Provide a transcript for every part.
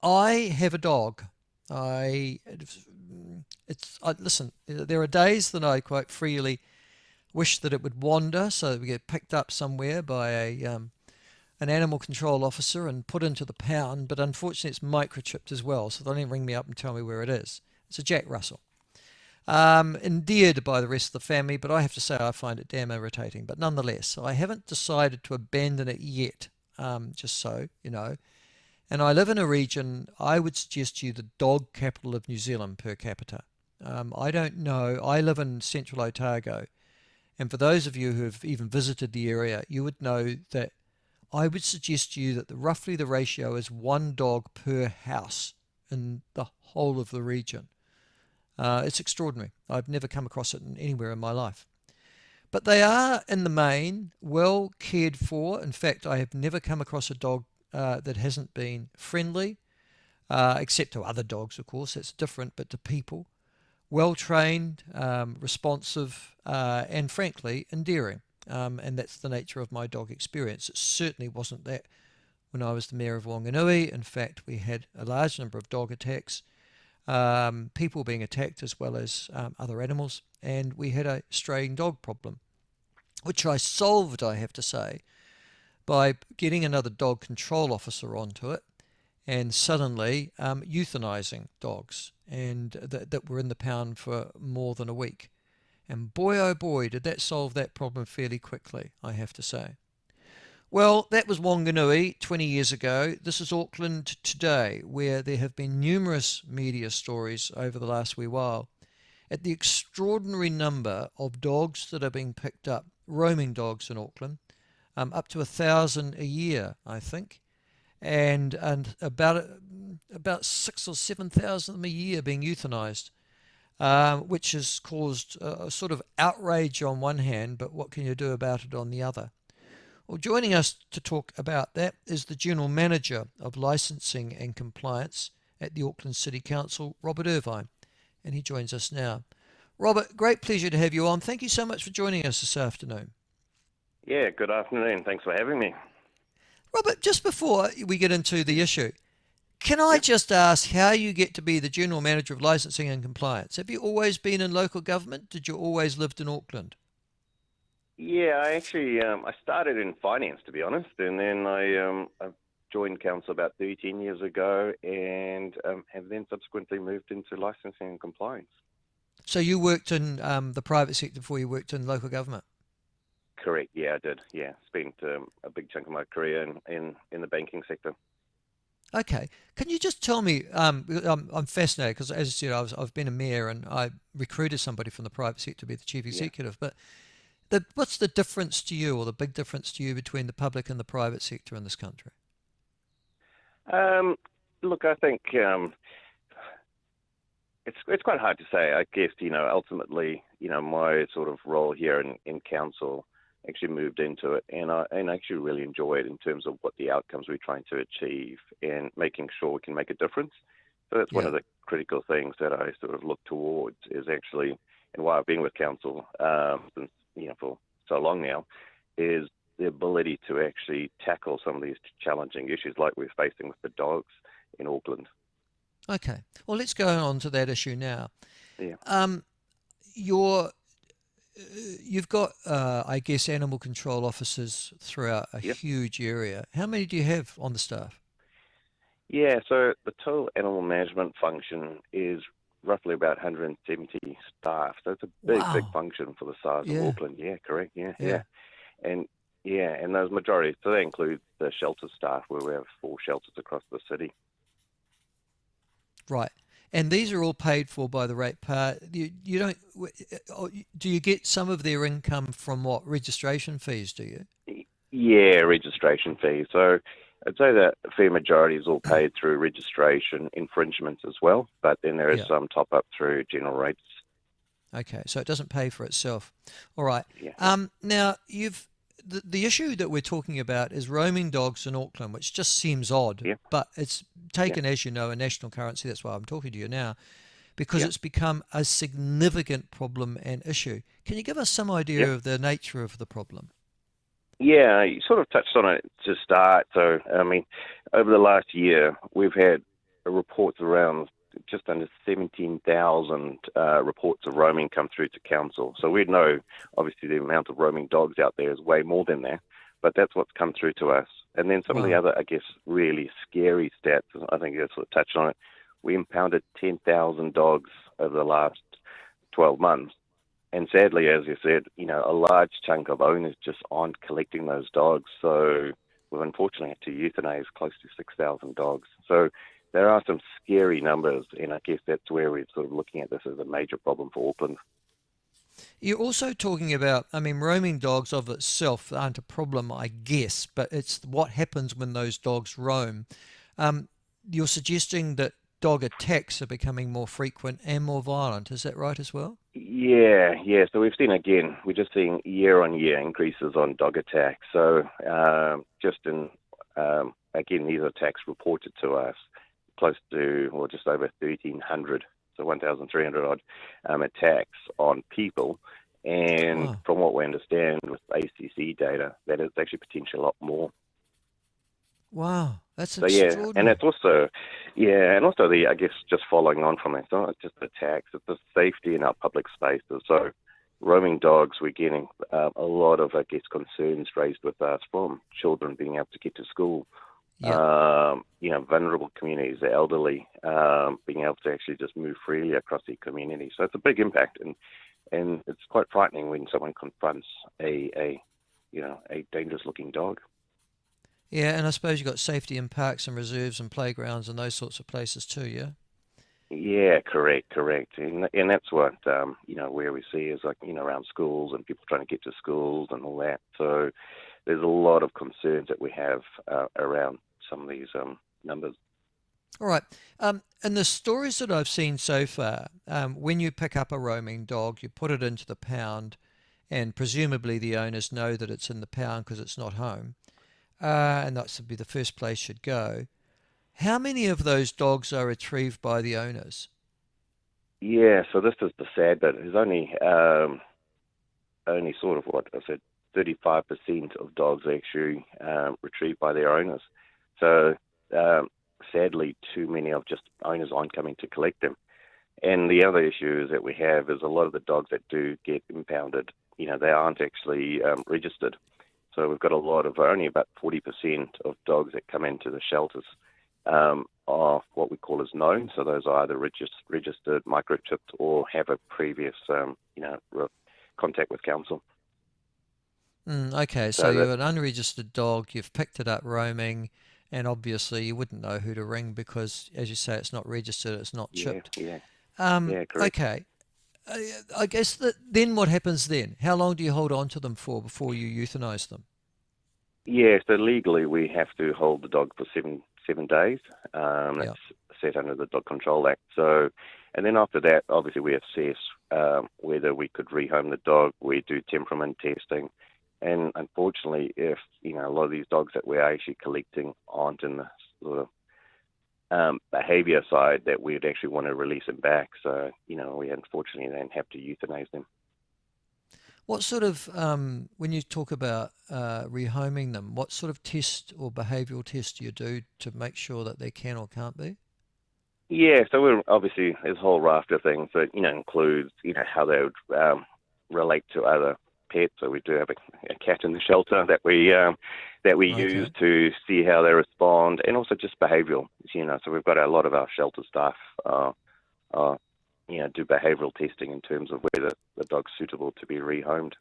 I have a dog. Listen, there are days that I quite freely wish that it would wander so that we get picked up somewhere by an animal control officer and put into the pound, but unfortunately it's microchipped as well, so they don't even ring me up and tell me where it is. It's a Jack Russell. Endeared by the rest of the family, but I have to say I find it damn irritating. But nonetheless, I haven't decided to abandon it yet, just so you know. And I live in a region, I would suggest to you, the dog capital of New Zealand per capita. I don't know, I live in central Otago, and for those of you who have even visited the area, you would know that I would suggest to you that roughly the ratio is one dog per house in the whole of the region. It's extraordinary. I've never come across it anywhere in my life. But they are, in the main, well cared for. In fact, I have never come across a dog that hasn't been friendly, except to other dogs, of course, that's different, but to people. Well trained, responsive, and frankly, endearing. And that's the nature of my dog experience. It certainly wasn't that when I was the mayor of Whanganui. In fact, we had a large number of dog attacks, people being attacked as well as other animals, and we had a straying dog problem, which I solved, I have to say, by getting another dog control officer onto it and suddenly euthanizing dogs and that were in the pound for more than a week. And boy, oh boy, did that solve that problem fairly quickly, I have to say. Well, that was Whanganui 20 years ago. This is Auckland today, where there have been numerous media stories over the last wee while at the extraordinary number of dogs that are being picked up, roaming dogs in Auckland, up to 1,000 a year, I think, and about 6 or 7,000 of them a year being euthanized, which has caused a sort of outrage on one hand, but what can you do about it on the other? Well, joining us to talk about that is the General Manager of Licensing and Compliance at the Auckland City Council, Robert Irvine, and he joins us now. Robert, great pleasure to have you on. Thank you so much for joining us this afternoon. Yeah, good afternoon. Thanks for having me. Robert, just before we get into the issue, can I just ask how you get to be the General Manager of Licensing and Compliance? Have you always been in local government? Did you always lived in Auckland? Yeah, I actually I started in finance, to be honest, and then I joined council about 13 years ago, and have then subsequently moved into licensing and compliance. So you worked in the private sector before you worked in local government? Correct. Yeah, I did. Yeah, spent a big chunk of my career in the banking sector. Okay. Can you just tell me, I'm fascinated because as I said, I've been a mayor and I recruited somebody from the private sector to be the chief Yeah. executive, but what's the difference to you or the big difference to you between the public and the private sector in this country? Look, I think it's quite hard to say. I guess ultimately my sort of role here in council actually moved into it, and I actually really enjoy it in terms of what the outcomes we're trying to achieve and making sure we can make a difference. So that's one of the critical things that I sort of look towards is actually, and why I've been with council since for so long now, is the ability to actually tackle some of these challenging issues like we're facing with the dogs in Auckland. Okay. Well, let's go on to that issue now. Yeah. You've got, I guess, animal control officers throughout a Yep. huge area. How many do you have on the staff? Yeah, so the total animal management function is roughly about 170 staff. So it's a big Wow. function for the size of Yeah. Auckland. Yeah, correct. Yeah, Yeah. yeah. And and those majority, so they include the shelter staff where we have 4 shelters across the city. Right. And these are all paid for by the ratepayer. You don't, do you get some of their income from what? Registration fees, do you? Yeah, registration fees. So I'd say that a fair majority is all paid through registration infringements as well, but then there is Yeah. some top up through general rates. Okay. So it doesn't pay for itself. All right. Yeah, yeah, Now the issue that we're talking about is roaming dogs in Auckland, which just seems odd, yeah, but it's yeah, taken, as you know, a national currency. That's why I'm talking to you now, because yeah, it's become a significant problem and issue. Can you give us some yeah. idea of the nature of the problem? Yeah, you sort of touched on it to start. So, I mean, over the last year, we've had reports around just under 17,000 reports of roaming come through to council. So we know, obviously, the amount of roaming dogs out there is way more than that, but that's what's come through to us. And then some of the Wow. other, I guess, really scary stats, I think you sort of touched on it. We impounded 10,000 dogs over the last 12 months. And sadly, as you said, a large chunk of owners just aren't collecting those dogs. So we've unfortunately had to euthanize close to 6,000 dogs. So there are some scary numbers, and I guess that's where we're sort of looking at this as a major problem for Auckland. You're also talking about, I mean, roaming dogs of itself aren't a problem, I guess, but it's what happens when those dogs roam. Um, you're suggesting that dog attacks are becoming more frequent and more violent. Is that right as well? Yeah. So we're just seeing year on year increases on dog attacks. So again, these attacks reported to us close to, well, just over 1,300, so 1,300 odd attacks on people. And Wow. from what we understand with ACC data, that is actually potentially a lot more. Wow. That's So yeah, and extraordinary. it's also, and also I guess just following on from that, it's not just attacks, it's the safety in our public spaces. So roaming dogs, we're getting a lot of, I guess, concerns raised with us from children being able to get to school, Yeah. vulnerable communities, the elderly, being able to actually just move freely across the community. So it's a big impact, and it's quite frightening when someone confronts a dangerous looking dog. Yeah, and I suppose you've got safety in parks and reserves and playgrounds and those sorts of places too, yeah? Yeah, correct, and that's what where we see is like around schools and people trying to get to schools and all that. So there's a lot of concerns that we have around some of these numbers. All right. In the stories that I've seen so far, when you pick up a roaming dog, you put it into the pound, and presumably the owners know that it's in the pound because it's not home, and that should be the first place should go. How many of those dogs are retrieved by the owners? Yeah, so this is the sad bit. There's only sort of what I said, 35% of dogs are actually retrieved by their owners. So sadly, too many of just owners aren't coming to collect them. And the other issue is that we have is a lot of the dogs that do get impounded, they aren't actually registered. So we've got a lot of, only about 40% of dogs that come into the shelters are what we call as known. So those are either registered, microchipped, or have a previous, contact with council. Okay, so So that, you're an unregistered dog, you've picked it up roaming, and obviously you wouldn't know who to ring because, as you say, it's not registered, it's not yeah, chipped. yeah, Um, yeah, correct. okay, uh, I guess that then what happens then? How long do you hold on to them for before you euthanize them? Yeah, so legally we have to hold the dog for seven days. Yeah. That's set under the Dog Control Act. So, and then after that, obviously we assess whether we could rehome the dog. We do temperament testing, and unfortunately, if a lot of these dogs that we're actually collecting aren't in the sort of behaviour side that we'd actually want to release them back. So, we unfortunately then have to euthanize them. What sort of, when you talk about rehoming them, what sort of test or behavioural test do you do to make sure that they can or can't be? Yeah, so we're obviously there's a whole raft of things that includes how they would relate to other pets. So we do have a cat in the shelter that we use Okay. to see how they respond, and also just behavioural. So we've got a lot of our shelter staff uh, do behavioural testing in terms of whether the dog's suitable to be rehomed.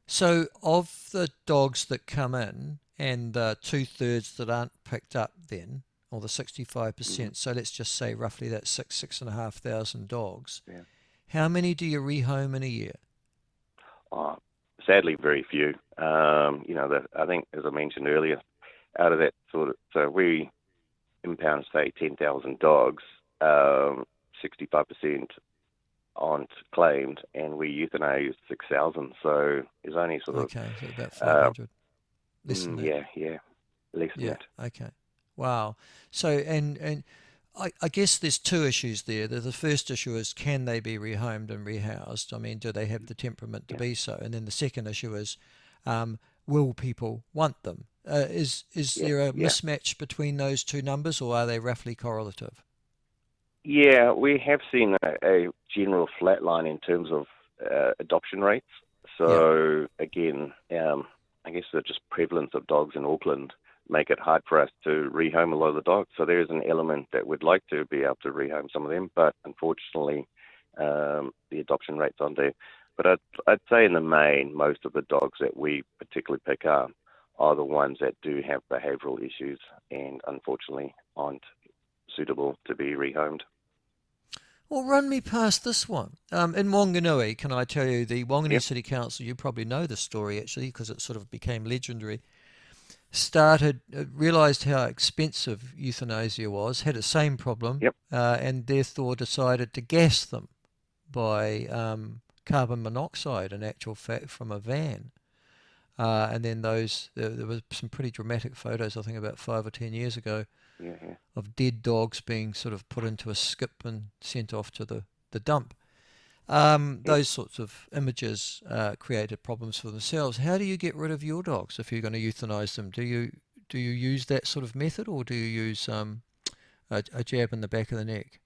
So, of the dogs that come in and the two-thirds that aren't picked up, then, or the Hmm. 65%, so let's just say roughly that's 6,500 dogs, Yeah. how many do you rehome in a year? Uh, Sadly, very few. I think, as I mentioned earlier, out of that sort of, so we impound, say, 10,000 dogs, 65% aren't claimed, and we euthanize 6,000. So there's only sort of, Okay, so about uh, 500, less than that. yeah, less than Yeah, that. okay. Wow. So, and I guess there's two issues there. The first issue is can they be rehomed and rehoused? I mean, do they have the temperament to Yeah, be so? And then the second issue is, will people want them? Is yeah, there a yeah. mismatch between those two numbers, or are they roughly correlative? Yeah, we have seen a general flatline in terms of adoption rates. Yeah. So again, I guess the just prevalence of dogs in Auckland make it hard for us to rehome a lot of the dogs. So there is an element that we'd like to be able to rehome some of them, but unfortunately, the adoption rates aren't there. But I'd say in the main, most of the dogs that we particularly pick up are the ones that do have behavioural issues and unfortunately aren't suitable to be rehomed. Well, run me past this one. In Wanganui, can I tell you, the Wanganui Yep, City Council, you probably know this story actually because it sort of became legendary, realised how expensive euthanasia was, had the same problem, yep, and therefore decided to gas them by carbon monoxide, in actual fact, from a van. And then there were some pretty dramatic photos, I think about 5 or 10 years ago, yeah, yeah. of dead dogs being sort of put into a skip and sent off to the dump. Yep. Those sorts of images created problems for themselves. How do you get rid of your dogs if you're going to euthanize them? Do you use that sort of method, or do you use a jab in the back of the neck?